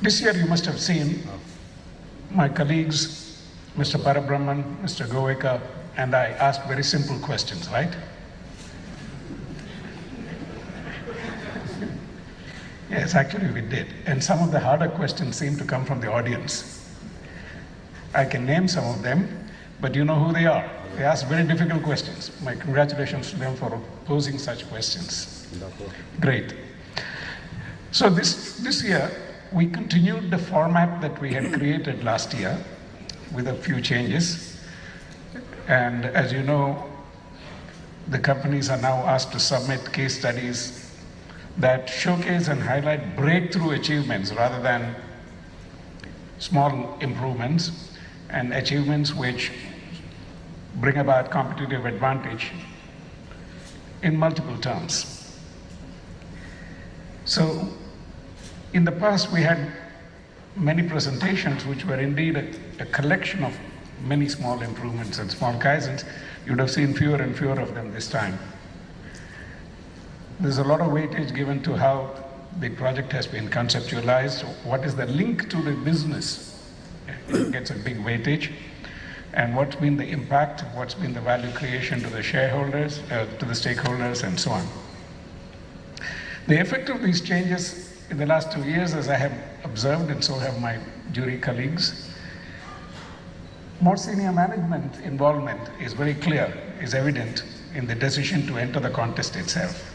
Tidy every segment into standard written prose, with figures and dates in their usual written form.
This year you must have seen my colleagues, Mr. Parabrahman, Mr. Govekar, and I asked very simple questions, right? Yes, actually we did. And some of the harder questions seem to come from the audience. I can name some of them, but you know who they are. They ask very difficult questions. My congratulations to them for posing such questions. Great. So this year, we continued the format that we had created last year with a few changes. And as you know, the companies are now asked to submit case studies that showcase and highlight breakthrough achievements rather than small improvements and achievements which bring about competitive advantage in multiple terms. So in the past we had many presentations which were indeed a collection of many small improvements and small kaizens. You would have seen fewer and fewer of them this time. There's a lot of weightage given to how the project has been conceptualized, what is the link to the business. It gets a big weightage. And what's been the impact, what's been the value creation to the shareholders, to the stakeholders, and so on. The effect of these changes in the last 2 years, as I have observed, and so have my jury colleagues, more senior management involvement is very clear, is evident in the decision to enter the contest itself.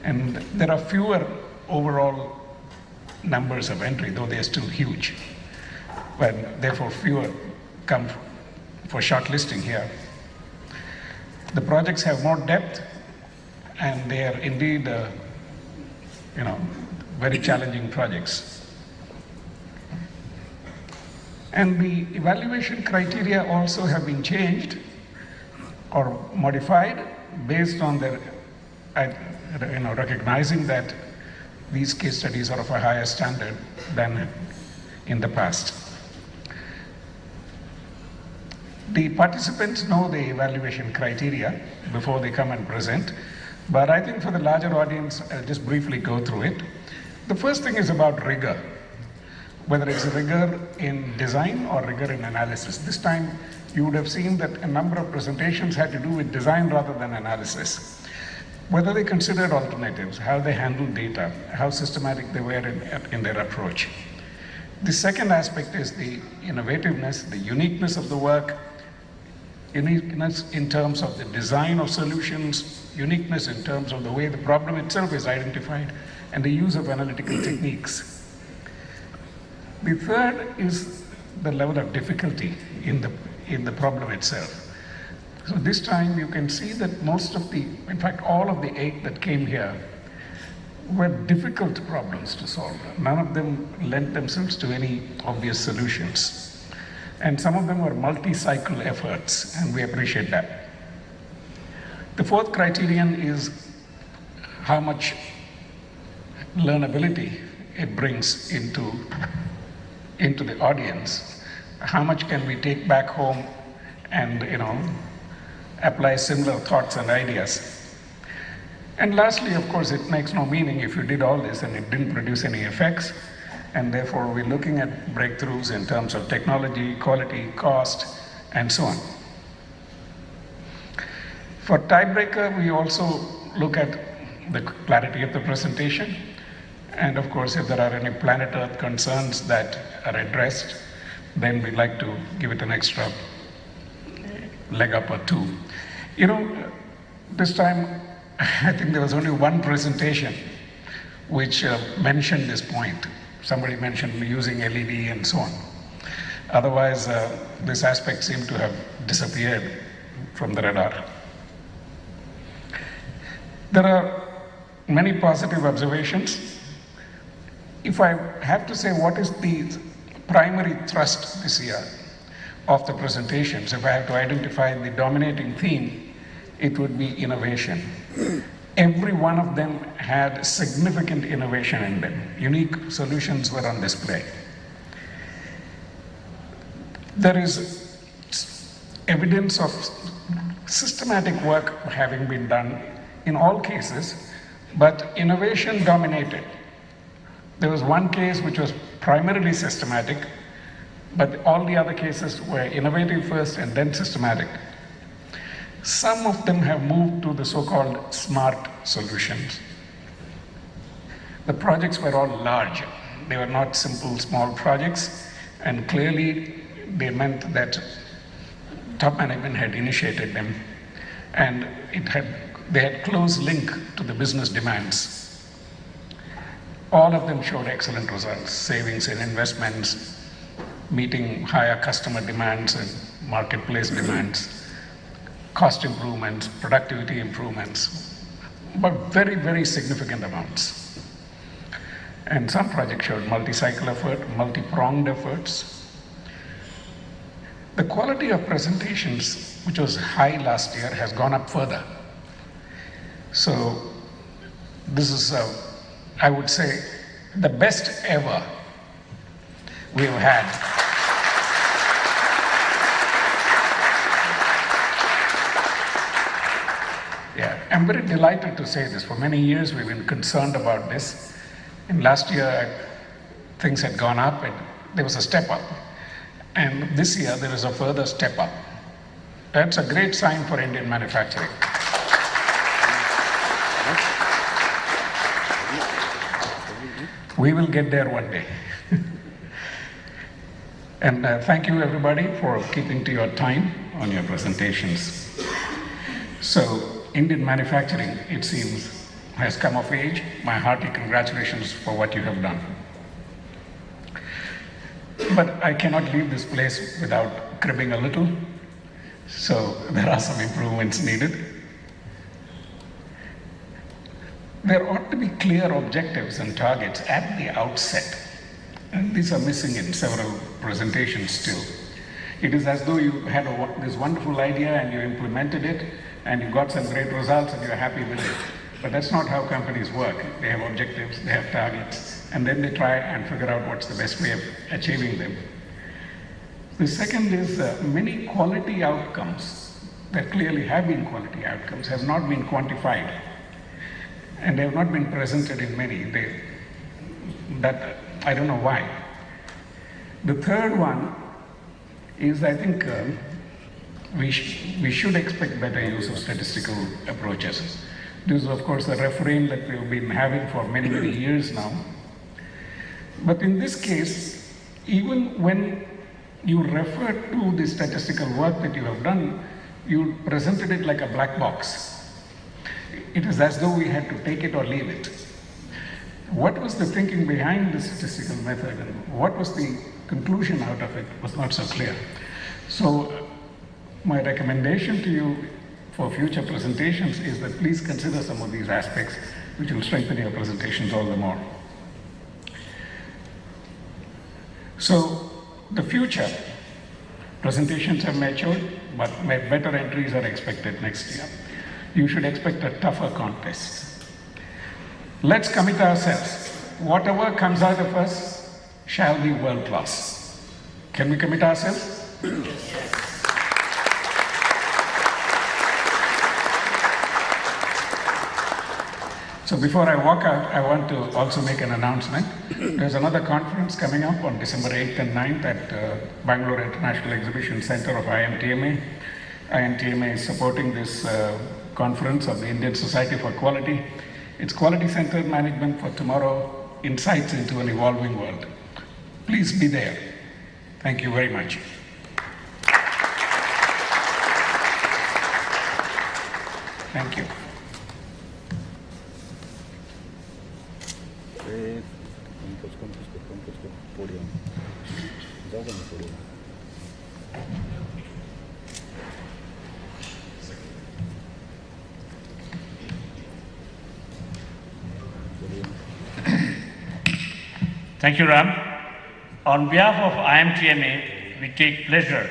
And there are fewer overall numbers of entry, though they are still huge, but therefore fewer come for shortlisting here. The projects have more depth, and they are indeed, very challenging projects. And the evaluation criteria also have been changed or modified based on the, recognizing that these case studies are of a higher standard than in the past. The participants know the evaluation criteria before they come and present, but I think for the larger audience, I'll just briefly go through it. The first thing is about rigor, whether it's rigor in design or rigor in analysis. This time, you would have seen that a number of presentations had to do with design rather than analysis. Whether they considered alternatives, how they handled data, how systematic they were in their approach. The second aspect is the innovativeness, the uniqueness of the work, uniqueness in terms of the design of solutions, uniqueness in terms of the way the problem itself is identified, and the use of analytical techniques. The third is the level of difficulty in the problem itself. So this time you can see that most of in fact all of the 8 that came here were difficult problems to solve. None of them lent themselves to any obvious solutions. And some of them were multi-cycle efforts, and we appreciate that. The fourth criterion is how much learnability it brings into the audience. How much can we take back home and, apply similar thoughts and ideas. And lastly, of course, it makes no meaning if you did all this and it didn't produce any effects, and therefore we're looking at breakthroughs in terms of technology, quality, cost, and so on. For tiebreaker, we also look at the clarity of the presentation, and of course, if there are any planet Earth concerns that are addressed, then we'd like to give it an extra leg up or 2. This time, I think there was only one presentation which mentioned this point. Somebody mentioned using LED and so on. Otherwise, this aspect seemed to have disappeared from the radar. There are many positive observations. If I have to say what is the primary thrust this year of the presentations, if I have to identify the dominating theme, it would be innovation. Every one of them had significant innovation in them. Unique solutions were on display. There is evidence of systematic work having been done in all cases, but innovation dominated. There was one case which was primarily systematic, but all the other cases were innovative first and then systematic. Some of them have moved to the so-called smart solutions. The projects were all large. They were not simple, small projects, and clearly they meant that top management had initiated them, and they had close link to the business demands. All of them showed excellent results, savings in investments, meeting higher customer demands and marketplace demands, cost improvements, productivity improvements, but very, very significant amounts. And some projects showed multi-cycle effort, multi-pronged efforts. The quality of presentations, which was high last year, has gone up further. So this is, I would say, the best ever we've had. Yeah, I'm very delighted to say this. For many years, we've been concerned about this. And last year, things had gone up and there was a step up. And this year, there is a further step up. That's a great sign for Indian manufacturing. We will get there one day. And thank you, everybody, for keeping to your time on your presentations. So, Indian manufacturing, it seems, has come of age. My hearty congratulations for what you have done. But I cannot leave this place without cribbing a little. So there are some improvements needed. There ought to be clear objectives and targets at the outset. And these are missing in several presentations still. It is as though you had this wonderful idea and you implemented it and you got some great results and you're happy with it. But that's not how companies work. They have objectives, they have targets, and then they try and figure out what's the best way of achieving them. The second is many quality outcomes that clearly have been quality outcomes have not been quantified, and they have not been presented in many. I don't know why. The third one is, I think, we should expect better use of statistical approaches. This is, of course, the refrain that we've been having for many, many years now. But in this case, even when you refer to the statistical work that you have done, you presented it like a black box. It is as though we had to take it or leave it. What was the thinking behind the statistical method and what was the conclusion out of it was not so clear. So my recommendation to you for future presentations is that please consider some of these aspects, which will strengthen your presentations all the more. So the future presentations have matured, but better entries are expected next year. You should expect a tougher contest. Let's commit ourselves. Whatever comes out of us shall be world class. Can we commit ourselves? So before I walk out, I want to also make an announcement. There's another conference coming up on December 8th and 9th at Bangalore International Exhibition Center of IMTMA. IMTMA is supporting this conference of the Indian Society for Quality. It's Quality-Centered Management for Tomorrow, Insights into an Evolving World. Please be there. Thank you very much. Thank you. Thank you, Ram. On behalf of IMTMA, we take pleasure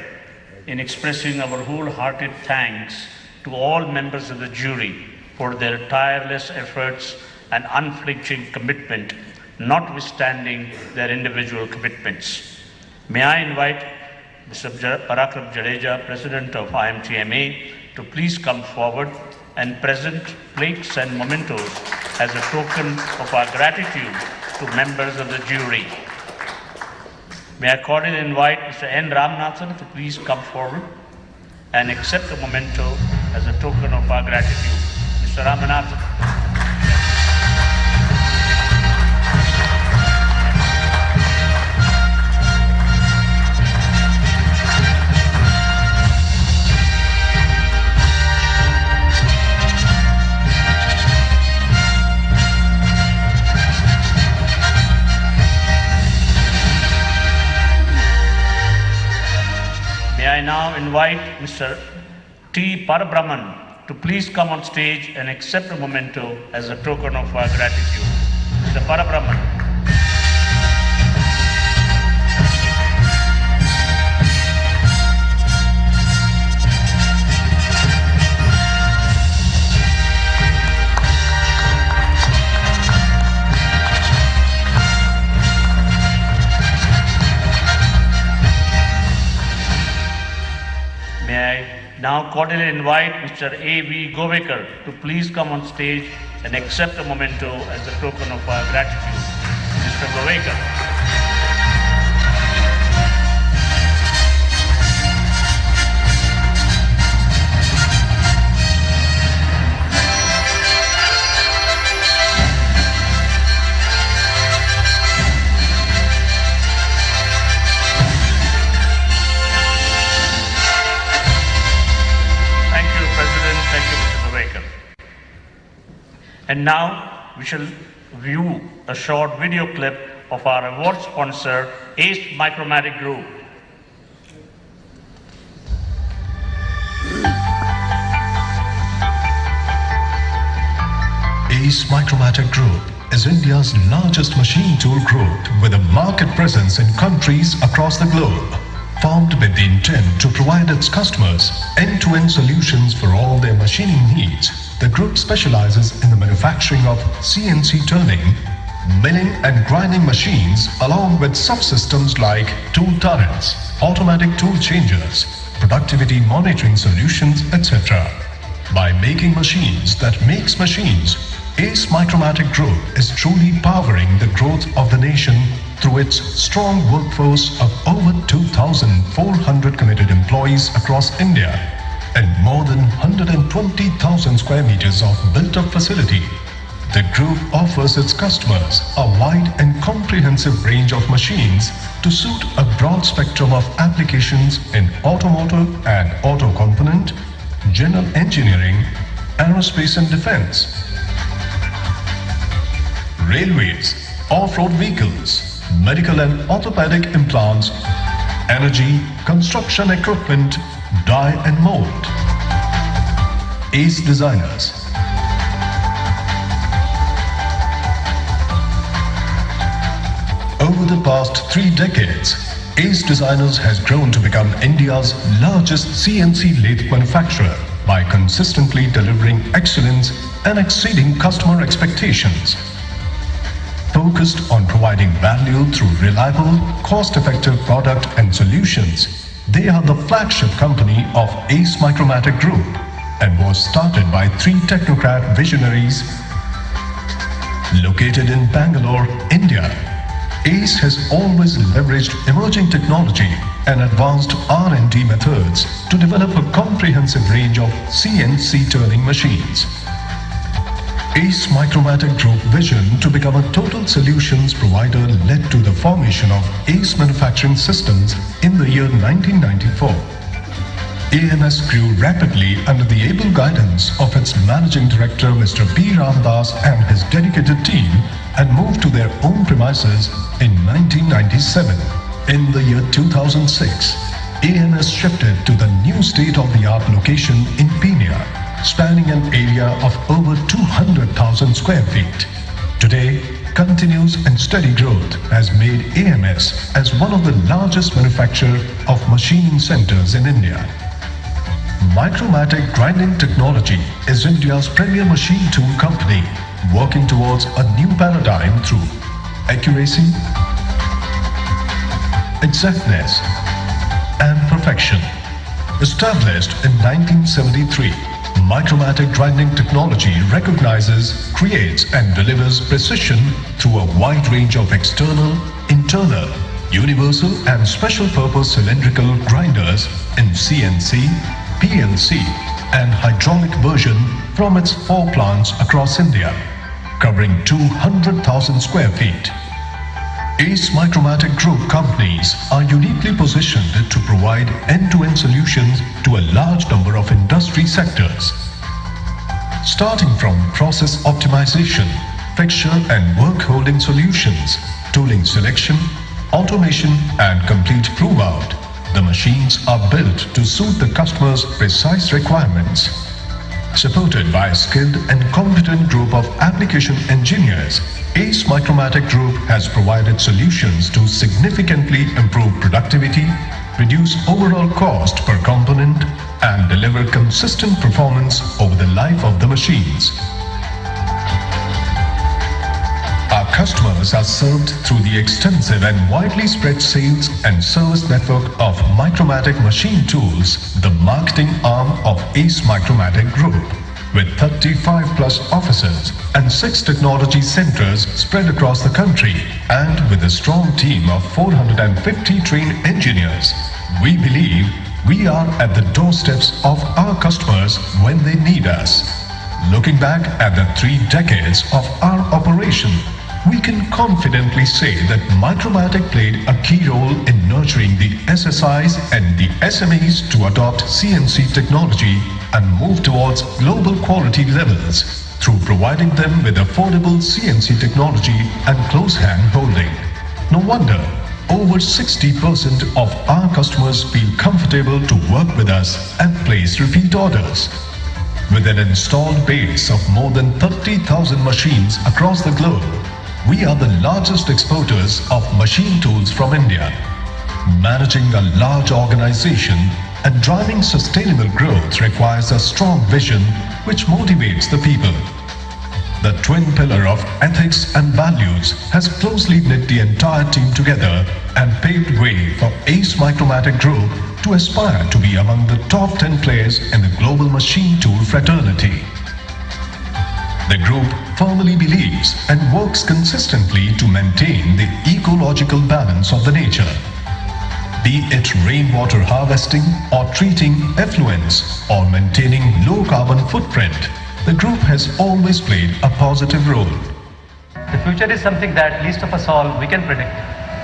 in expressing our wholehearted thanks to all members of the jury for their tireless efforts and unflinching commitment, notwithstanding their individual commitments. May I invite Mr. Parakram Jadeja, President of IMTMA, to please come forward and present plaques and mementos as a token of our gratitude to members of the jury. May I cordially invite Mr. N. Ramanathan to please come forward and accept a memento as a token of our gratitude. Mr. Ramanathan. May I now invite Mr. T. Parabrahman to please come on stage and accept a memento as a token of our gratitude. Mr. Parabrahman. May I now cordially invite Mr. A.V. Govekar to please come on stage and accept a memento as a token of our gratitude. Mr. Govekar. And now we shall view a short video clip of our award sponsor, Ace Micromatic Group. Ace Micromatic Group is India's largest machine tool group with a market presence in countries across the globe. Formed with the intent to provide its customers end-to-end solutions for all their machining needs, the group specializes in the manufacturing of CNC turning, milling and grinding machines along with subsystems like tool turrets, automatic tool changers, productivity monitoring solutions, etc. By making machines that makes machines, Ace Micromatic Group is truly powering the growth of the nation through its strong workforce of over 2,400 committed employees across India and more than 120,000 square meters of built-up facility. The group offers its customers a wide and comprehensive range of machines to suit a broad spectrum of applications in automotive and auto component, general engineering, aerospace and defense, railways, off-road vehicles, medical and orthopedic implants, energy, construction equipment, die and mold. Ace Designers. Over the past 3 decades, Ace Designers has grown to become India's largest CNC lathe manufacturer by consistently delivering excellence and exceeding customer expectations. Focused on providing value through reliable, cost-effective product and solutions, they are the flagship company of Ace Micromatic Group and was started by 3 technocrat visionaries located in Bangalore, India. Ace has always leveraged emerging technology and advanced R&D methods to develop a comprehensive range of CNC turning machines. Ace Micromatic Group vision to become a total solutions provider led to the formation of Ace Manufacturing Systems in the year 1994. AMS grew rapidly under the able guidance of its managing director Mr. P. Ramdas and his dedicated team and moved to their own premises in 1997. In the year 2006, AMS shifted to the new state-of-the-art location in Pune, spanning an area of over 200,000 square feet. Today, continuous and steady growth has made AMS as one of the largest manufacturers of machining centers in India. Micromatic Grinding Technology is India's premier machine tool company, working towards a new paradigm through accuracy, exactness, and perfection. Established in 1973, Micromatic grinding technology recognizes, creates and delivers precision through a wide range of external, internal, universal and special purpose cylindrical grinders in CNC, PLC and hydraulic version from its 4 plants across India, covering 200,000 square feet. Ace Micromatic Group companies are uniquely positioned to provide end-to-end solutions to a large number of industry sectors. Starting from process optimization, fixture and work holding solutions, tooling selection, automation and complete prove-out, the machines are built to suit the customer's precise requirements. Supported by a skilled and competent group of application engineers, Ace Micromatic Group has provided solutions to significantly improve productivity, reduce overall cost per component, and deliver consistent performance over the life of the machines. Our customers are served through the extensive and widely spread sales and service network of Micromatic Machine Tools, the marketing arm of Ace Micromatic Group, with 35 plus offices and 6 technology centers spread across the country, and with a strong team of 450 trained engineers. We believe we are at the doorsteps of our customers when they need us. Looking back at the 3 decades of our operation, we can confidently say that Micromatic played a key role in nurturing the SSIs and the SMEs to adopt CNC technology and move towards global quality levels through providing them with affordable CNC technology and close hand holding. No wonder over 60% of our customers feel comfortable to work with us and place repeat orders. With an installed base of more than 30,000 machines across the globe, we are the largest exporters of machine tools from India. Managing a large organization and driving sustainable growth requires a strong vision which motivates the people. The twin pillar of ethics and values has closely knit the entire team together and paved way for Ace Micromatic Group to aspire to be among the top 10 players in the global machine tool fraternity. The group firmly believes and works consistently to maintain the ecological balance of the nature. Be it rainwater harvesting or treating effluents or maintaining low carbon footprint, the group has always played a positive role. The future is something that least of us all we can predict.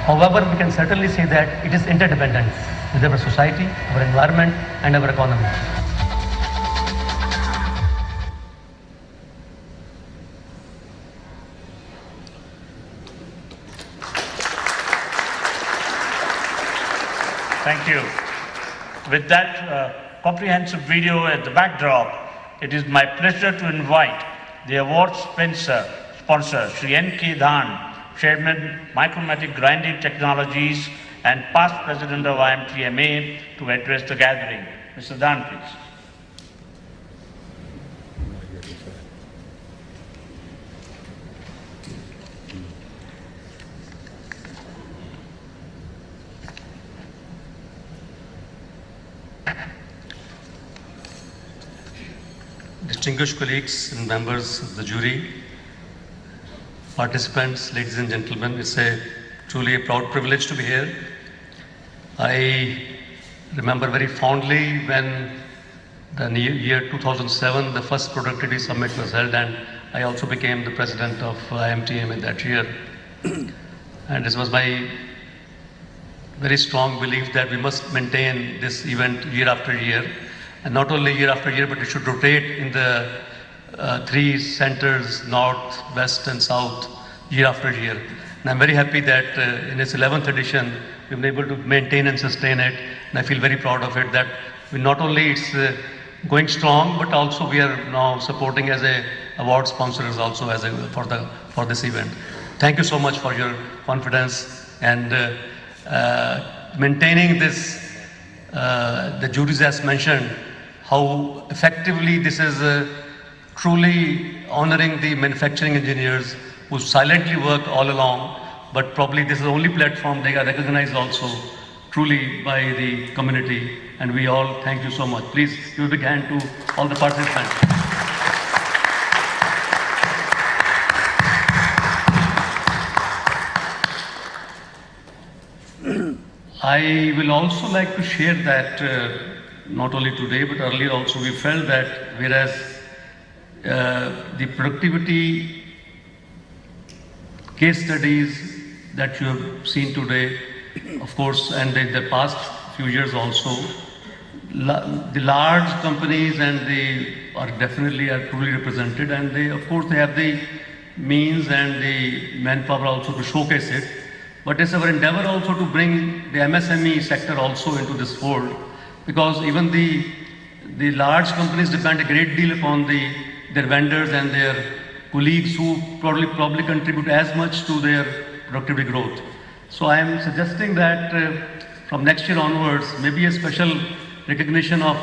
However, we can certainly say that it is interdependent with our society, our environment and our economy. Thank you. With that comprehensive video at the backdrop, it is my pleasure to invite the award sponsor, Shri N.K. Dhan, Chairman, Micromatic Grinding Technologies and past President of IMTMA, to address the gathering. Mr. Dhan, please. Distinguished colleagues and members of the jury, participants, ladies and gentlemen, it's truly a proud privilege to be here. I remember very fondly when the year 2007, the first productivity summit was held, and I also became the president of IMTM in that year. And this was my very strong belief that we must maintain this event year after year. And not only year after year, but it should rotate in the 3 centers, north, west and south, year after year. And I'm very happy that in its 11th edition, we've been able to maintain and sustain it. And I feel very proud of it that we not only it's going strong, but also we are now supporting as a award sponsors also as for this event. Thank you so much for your confidence and maintaining this. The juries has mentioned how effectively this is truly honoring the manufacturing engineers who silently work all along, but probably this is the only platform they are recognized also truly by the community and we all thank you so much. Please give a big hand to all the participants. I will also like to share that not only today but earlier also we felt that whereas the productivity case studies that you have seen today, of course, and in the past few years also, the large companies and they are definitely are truly represented, and they, of course, they have the means and the manpower also to showcase it. But it's our endeavor also to bring the MSME sector also into this fold, because even the large companies depend a great deal upon their vendors and their colleagues who probably contribute as much to their productivity growth. So I am suggesting that from next year onwards, maybe a special recognition of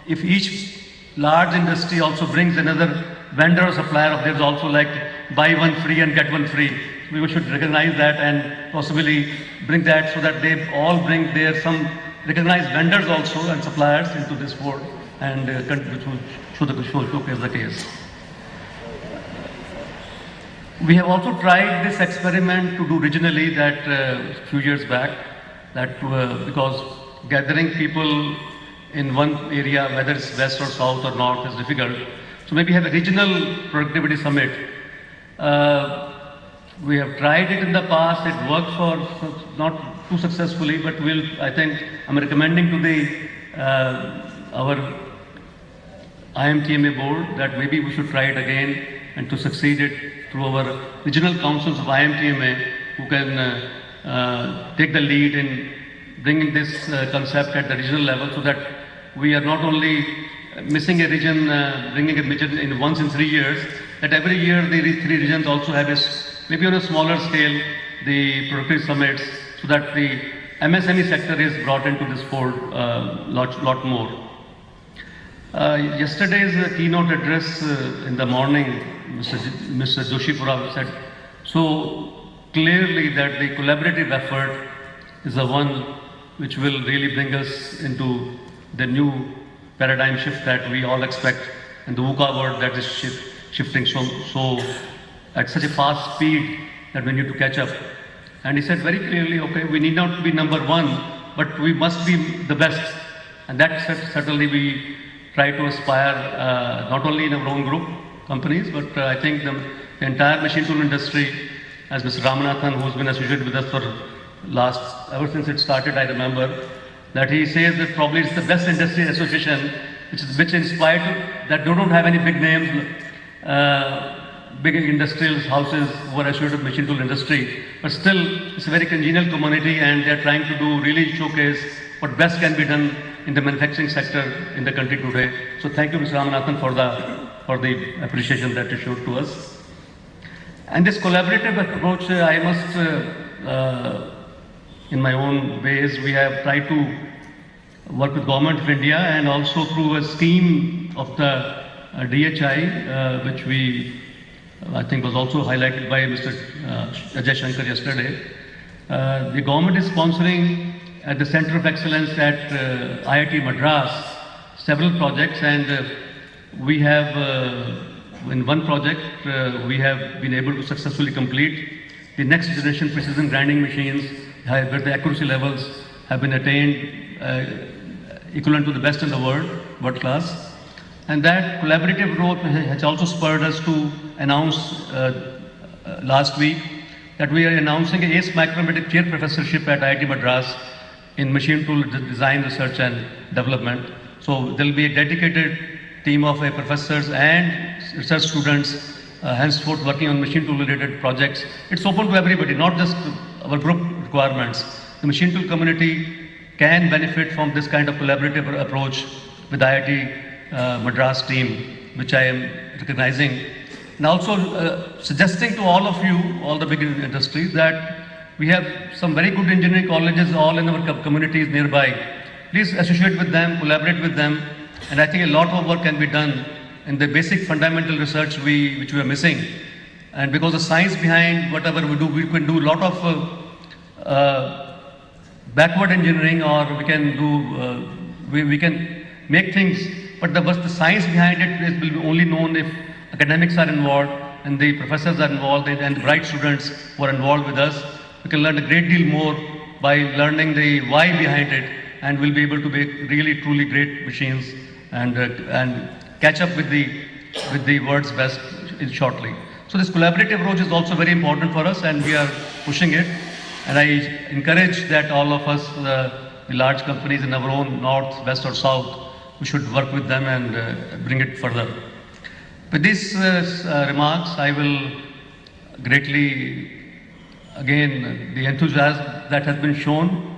if each large industry also brings another vendor or supplier of theirs also, like buy one free and get one free. We should recognize that and possibly bring that so that they all bring their some recognized vendors also and suppliers into this fold and showcase the case. We have also tried this experiment to do regionally that a few years back, that because gathering people in one area, whether it's west or south or north, is difficult. So maybe have a regional productivity summit. We have tried it in the past. It worked for not too successfully, but I think I'm recommending to our IMTMA board that maybe we should try it again and to succeed it through our regional councils of IMTMA, who can take the lead in bringing this concept at the regional level, so that we are not only missing a region, bringing a region in once in 3 years, that every year the 3 regions also have maybe on a smaller scale, the productivity summits, so that the MSME sector is brought into this fold lot more. Yesterday's keynote address in the morning, Mr. Joshipura said so clearly that the collaborative effort is the one which will really bring us into the new paradigm shift that we all expect, and the VUCA world that is shifting so at such a fast speed that we need to catch up. And he said very clearly, okay, we need not be number one, but we must be the best. And that certainly we try to aspire, not only in our own group companies, but I think the entire machine tool industry, as Mr. Ramanathan, who's been associated with us for ever since it started, I remember, that he says that probably it's the best industry association, which inspired that they don't have any big names, big industrial houses who are associated with machine tool industry, but still it's a very congenial community, and they're trying to really showcase what best can be done in the manufacturing sector in the country today. So thank you, Mr. Ramanathan, for the appreciation that you showed to us. And this collaborative approach, I must, in my own ways, we have tried to work with Government of India and also through a scheme of the DHI, which I think was also highlighted by Mr. Ajay Shankar yesterday. The government is sponsoring at the Center of Excellence at IIT Madras several projects, and we have in one project we have been able to successfully complete the next generation precision grinding machines where the accuracy levels have been attained equivalent to the best in the world class. And that collaborative growth has also spurred us to announce last week that we are announcing an ACE Micromatic Chair Professorship at IIT Madras in machine tool design, research and development. So there will be a dedicated team of professors and research students henceforth working on machine tool related projects. It's open to everybody, not just our group requirements. The machine tool community can benefit from this kind of collaborative approach with IIT Madras team, which I am recognizing. And also suggesting to all of you, all the big industries, that we have some very good engineering colleges all in our communities nearby. Please associate with them, collaborate with them, and I think a lot of work can be done in the basic fundamental research which we are missing. And because the science behind whatever we do, we can do a lot of backward engineering, or we can do we can make things, but the science behind it will be only known if academics are involved and the professors are involved and the bright students who are involved with us. We can learn a great deal more by learning the why behind it, and we'll be able to make really truly great machines and catch up with the world's best shortly. So this collaborative approach is also very important for us, and we are pushing it. And I encourage that all of us, the large companies in our own north, west or south, we should work with them and bring it further. With these remarks, I will greatly, again, the enthusiasm that has been shown,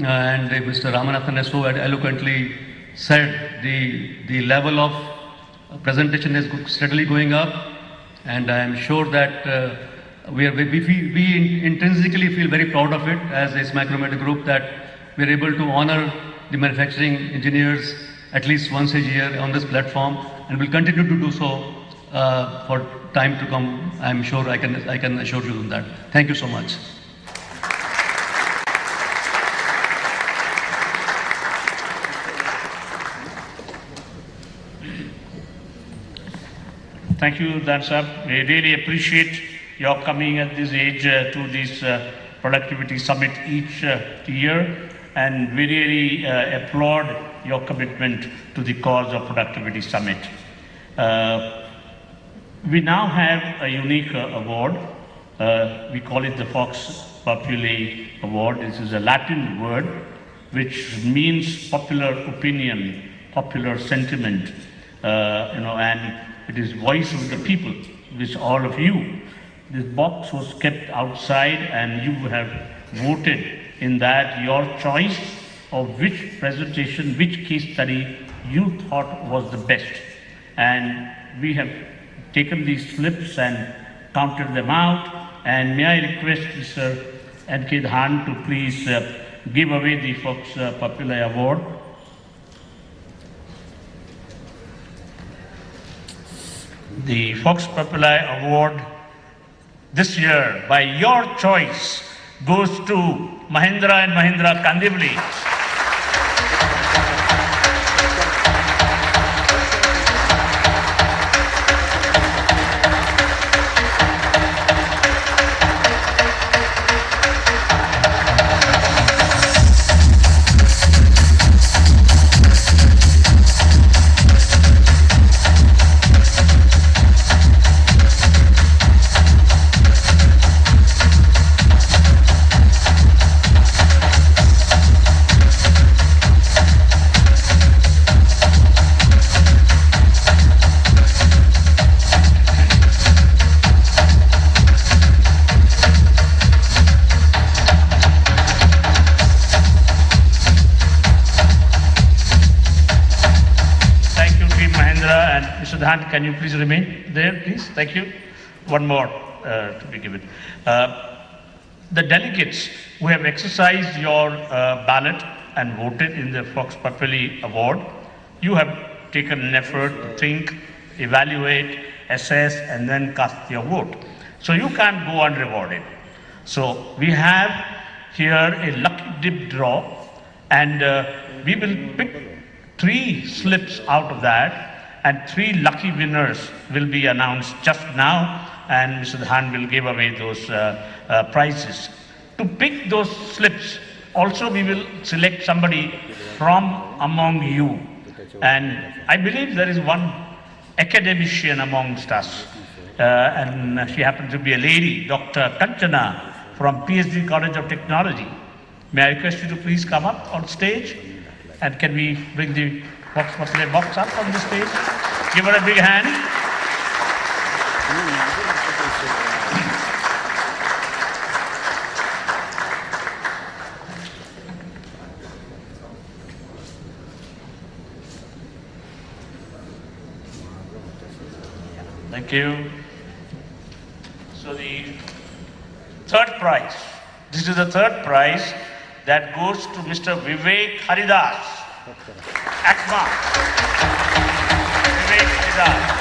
and Mr. Ramanathan has so eloquently said, the level of presentation is steadily going up, and I am sure that we intrinsically feel very proud of it as a Micromedia Group, that we are able to honor the manufacturing engineers at least once a year on this platform, and will continue to do so for time to come. I am sure I can assure you of that. Thank you so much. Thank you, Dan Sahab. We really appreciate your coming at this age to this productivity summit each year, and we really applaud your commitment to the cause of productivity summit. We now have a unique award. We call it the Vox Populi Award. This is a Latin word which means popular opinion, popular sentiment, and it is voice of the people, which all of you. This box was kept outside, and you have voted in that your choice of which presentation, which case study you thought was the best. And we have taken these slips and counted them out. And may I request Mr. N.K. Dhawan to please give away the Vox Populi Award. The Vox Populi Award this year, by your choice, goes to Mahindra and Mahindra Kandivali. Can you please remain there, please? Thank you. One more to be given. The delegates who have exercised your ballot and voted in the Vox Populi Award, you have taken an effort to think, evaluate, assess, and then cast your vote. So you can't go unrewarded. So we have here a lucky dip draw, and we will pick 3 slips out of that, and 3 lucky winners will be announced just now, and Mr. Dhawan will give away those prizes. To pick those slips, also we will select somebody from among you. And I believe there is one academician amongst us, and she happens to be a lady, Dr. Kanchana from PhD College of Technology. May I request you to please come up on stage, and can we bring the Vox Populi box up on the stage? Give her a big hand. Thank you. So the third prize, this is the third prize that goes to Mr. Vivek Haridas, ACMA. Vivek Haridas.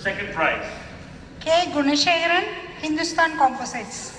second prize. K. Gunashekaran, Hindustan Composites.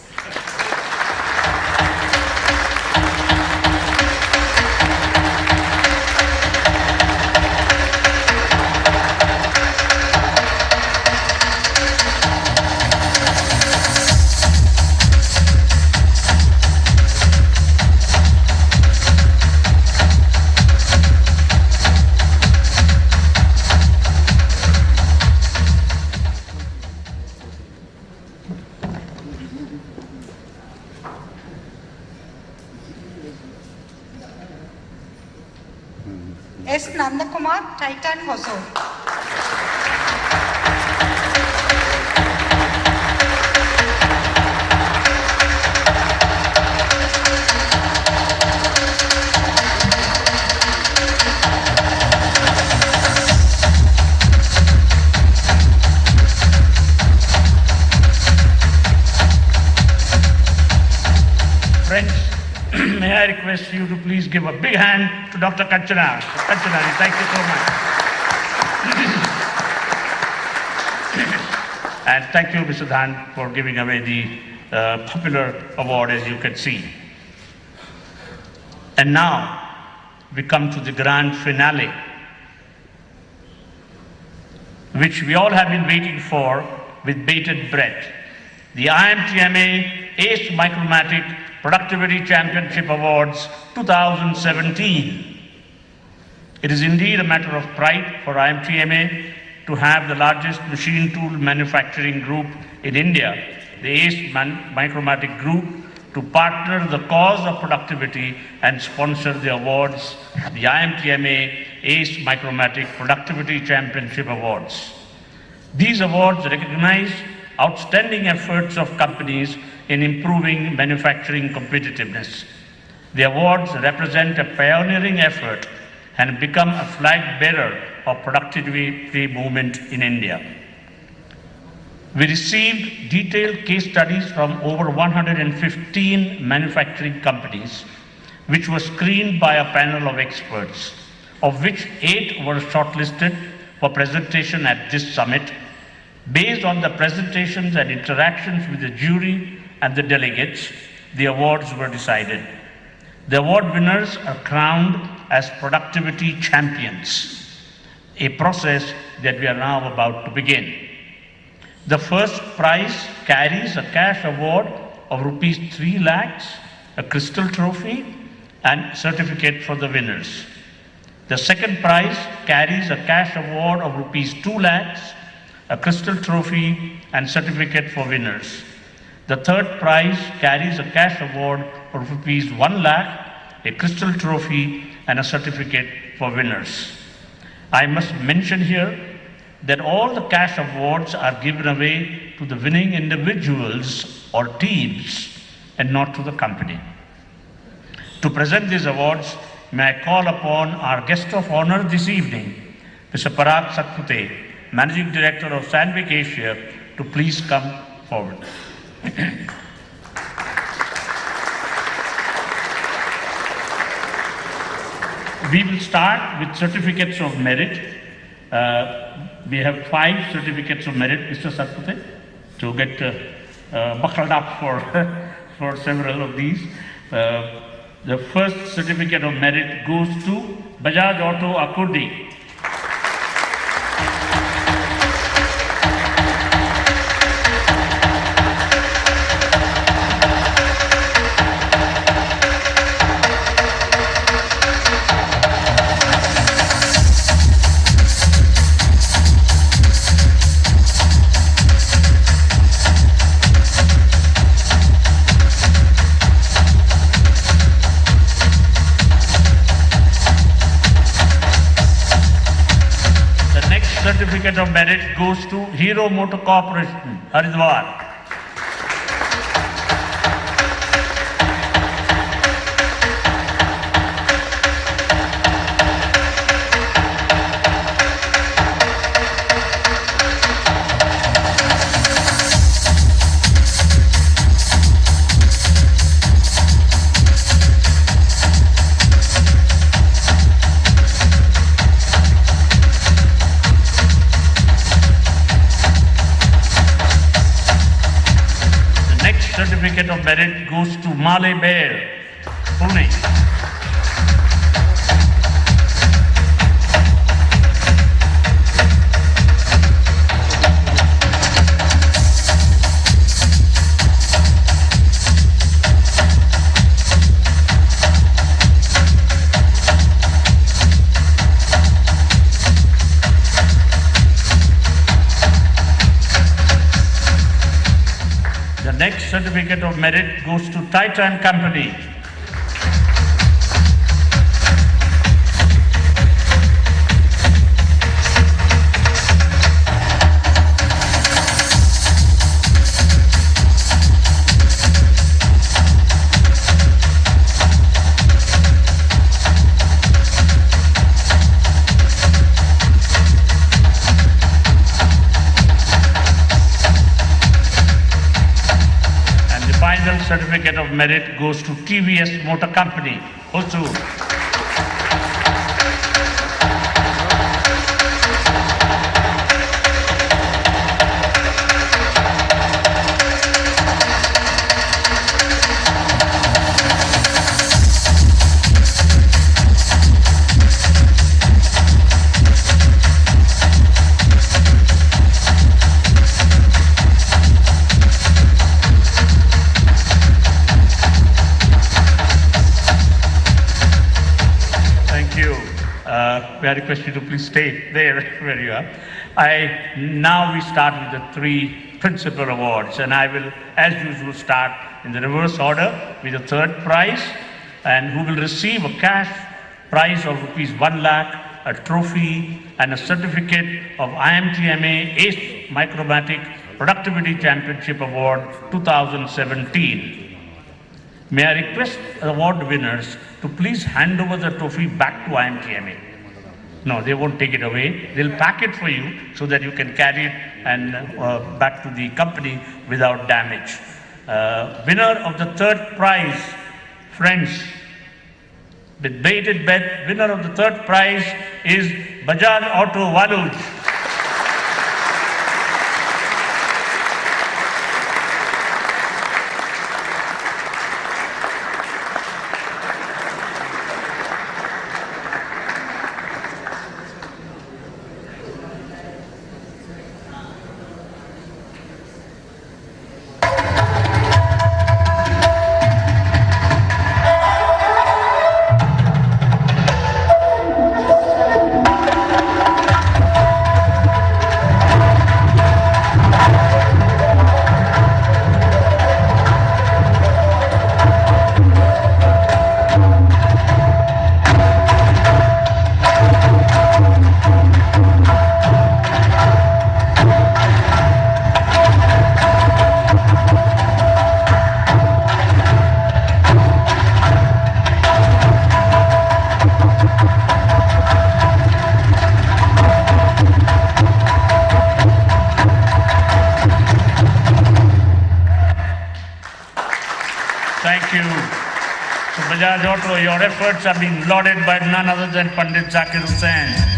S. Nandakumar, Titan Hosur. Friends, may I request you to please give a big hand to Dr. Kachanari. Kachanari, thank you so much. And thank you, Mr. Dhan, for giving away the popular award, as you can see. And now, we come to the grand finale, which we all have been waiting for with bated breath. The IMTMA ACE Micromatic Productivity Championship Awards 2017. It is indeed a matter of pride for IMTMA to have the largest machine tool manufacturing group in India, the ACE Micromatic Group, to partner the cause of productivity and sponsor the awards, the IMTMA ACE Micromatic Productivity Championship Awards. These awards recognize outstanding efforts of companies in improving manufacturing competitiveness. The awards represent a pioneering effort and become a flag bearer of productivity movement in India. We received detailed case studies from over 115 manufacturing companies, which were screened by a panel of experts, of which 8 were shortlisted for presentation at this summit. Based on the presentations and interactions with the jury and the delegates, the awards were decided. The award winners are crowned as productivity champions, a process that we are now about to begin. The first prize carries a cash award of rupees 3 lakhs, a crystal trophy, and certificate for the winners. The second prize carries a cash award of rupees 2 lakhs, a crystal trophy, and certificate for winners. The third prize carries a cash award of rupees 1 lakh, a crystal trophy, and a certificate for winners. I must mention here that all the cash awards are given away to the winning individuals or teams and not to the company. To present these awards, may I call upon our guest of honor this evening, Mr. Parag Satpute, Managing Director of Sandvik Asia, to please come forward. We will start with certificates of merit. We have 5 certificates of merit, Mr. Satpute, to get buckled up for several of these. The first certificate of merit goes to Bajaj Auto Akurdi. Certificate of merit goes to Hero Motor Corporation, Haridwar. of Merit goes to Male Bear, Pune. The next certificate of merit goes to Titan Company. Final certificate of merit goes to TVS Motor Company, Hosur. May I request you to please stay there where you are. Now we start with the three principal awards, and I will, as usual, start in the reverse order with the third prize, and who will receive a cash prize of ₹1 lakh, a trophy, and a certificate of IMTMA ACE Micromatic Productivity Championship Award 2017. May I request the award winners to please hand over the trophy back to IMTMA. No, they won't take it away. They'll pack it for you so that you can carry it and back to the company without damage. Winner of the third prize, friends, with bated breath, winner of the third prize is Bajaj Auto Waluj. Thank you. So Bajaj Auto, your efforts are being lauded by none other than Pandit Zakir Hussain.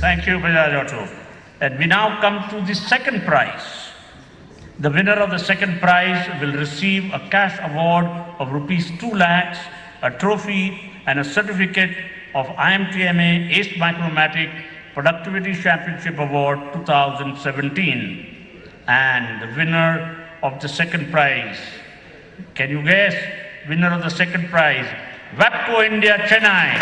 Thank you, Bajaj Auto. And we now come to the second prize. The winner of the second prize will receive a cash award of ₹2 lakhs, a trophy, and a certificate of IMTMA ACE Micromatic Productivity Championship Award 2017. And the winner of the second prize, can you guess? Winner of the second prize, WAPCO India, Chennai.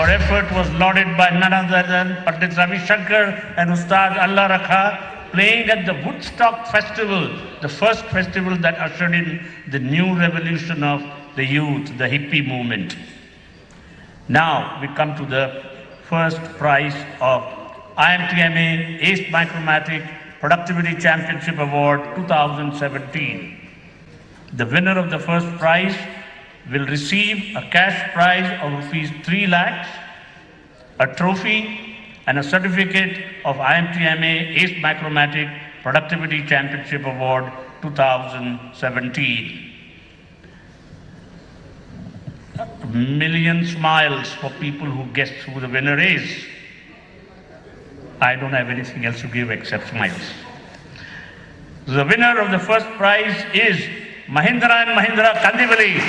Your effort was lauded by none other than Pandit Ravi Shankar and Ustad Allah Rakha, playing at the Woodstock Festival, the first festival that ushered in the new revolution of the youth, the hippie movement. Now we come to the first prize of IMTMA ACE Micromatic Productivity Championship Award 2017. The winner of the first prize will receive a cash prize of ₹3 lakhs, a trophy, and a certificate of IMTMA ACE Micromatic Productivity Championship Award 2017. A million smiles for people who guessed who the winner is. I don't have anything else to give except smiles. The winner of the first prize is Mahindra & Mahindra Kandivali.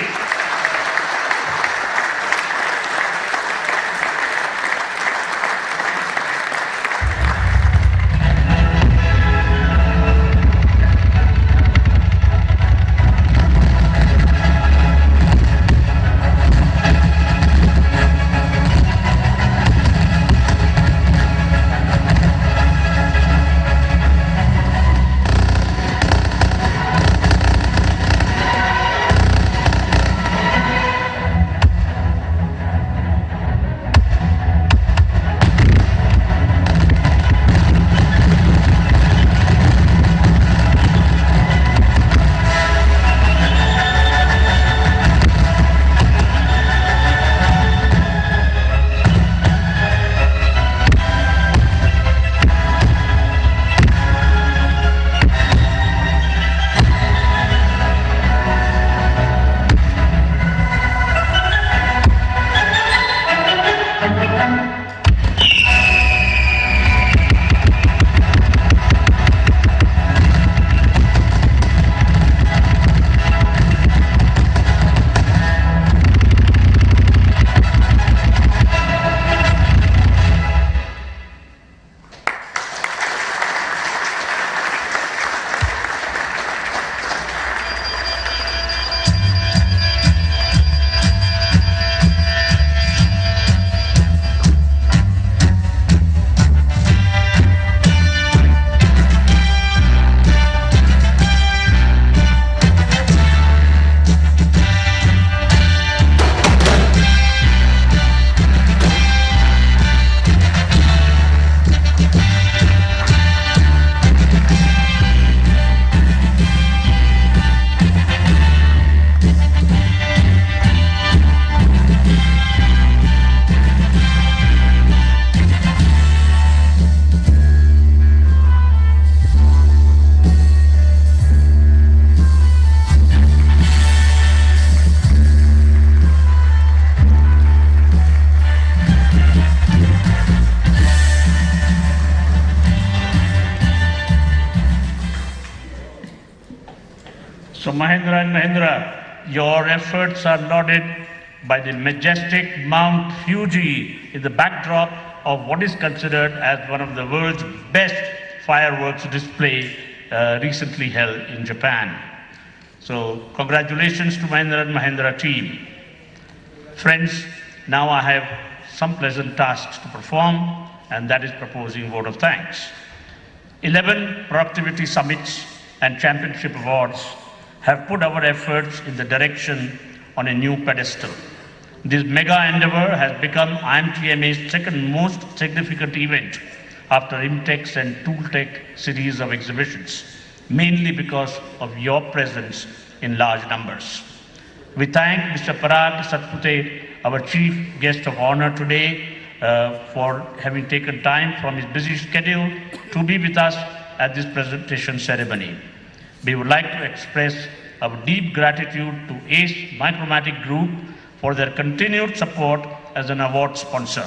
So Mahindra & Mahindra, your efforts are lauded by the majestic Mount Fuji in the backdrop of what is considered as one of the world's best fireworks display recently held in Japan. So congratulations to Mahindra & Mahindra team. Friends, now I have some pleasant tasks to perform, and that is proposing vote of thanks. 11 productivity summits and championship awards have put our efforts in the direction on a new pedestal. This mega endeavor has become IMTMA's second most significant event after IMTEX and ToolTech series of exhibitions, mainly because of your presence in large numbers. We thank Mr. Parag Satpute, our chief guest of honor today, for having taken time from his busy schedule to be with us at this presentation ceremony. We would like to express our deep gratitude to ACE Micromatic Group for their continued support as an award sponsor.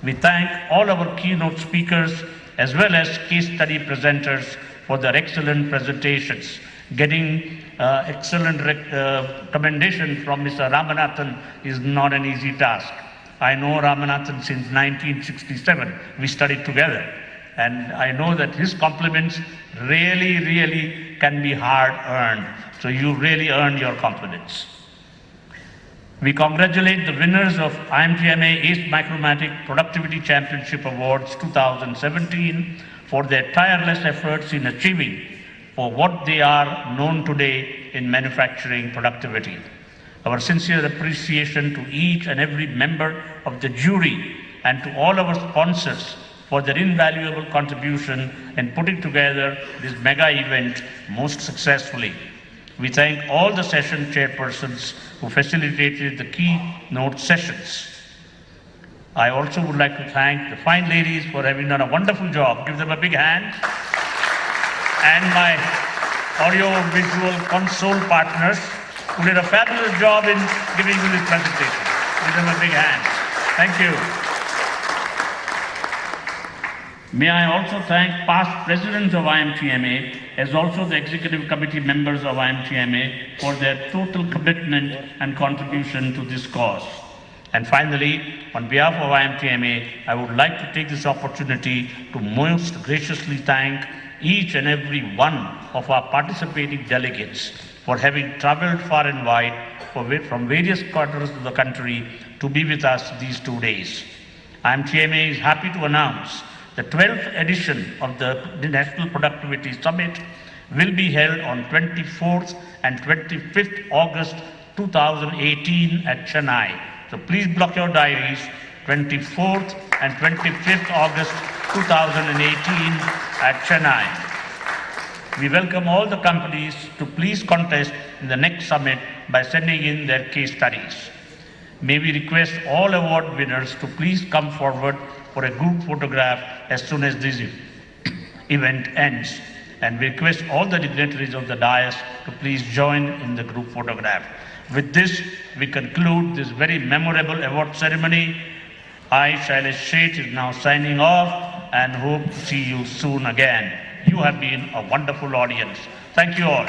We thank all our keynote speakers as well as case study presenters for their excellent presentations. Getting excellent commendation from Mr. Ramanathan is not an easy task. I know Ramanathan since 1967. We studied together. And I know that his compliments really can be hard earned. So you really earned your compliments. We congratulate the winners of IMTMA ACE Micromatic Productivity Championship Awards 2017 for their tireless efforts in achieving for what they are known today in manufacturing productivity. Our sincere appreciation to each and every member of the jury and to all our sponsors for their invaluable contribution in putting together this mega event most successfully. We thank all the session chairpersons who facilitated the keynote sessions. I also would like to thank the fine ladies for having done a wonderful job. Give them a big hand. And my audio-visual console partners who did a fabulous job in giving you this presentation. Give them a big hand. Thank you. May I also thank past presidents of IMTMA as also the executive committee members of IMTMA for their total commitment and contribution to this cause. And finally, on behalf of IMTMA, I would like to take this opportunity to most graciously thank each and every one of our participating delegates for having traveled far and wide from various quarters of the country to be with us these 2 days. IMTMA is happy to announce the 12th edition of the National Productivity Summit will be held on 24th and 25th August 2018 at Chennai. So please block your diaries, 24th and 25th August 2018 at Chennai. We welcome all the companies to please contest in the next summit by sending in their case studies. May we request all award winners to please come forward for a group photograph as soon as this event ends. And we request all the dignitaries of the dais to please join in the group photograph. With this, we conclude this very memorable award ceremony. I, Shailesh Sheth, is now signing off and hope to see you soon again. You have been a wonderful audience. Thank you all.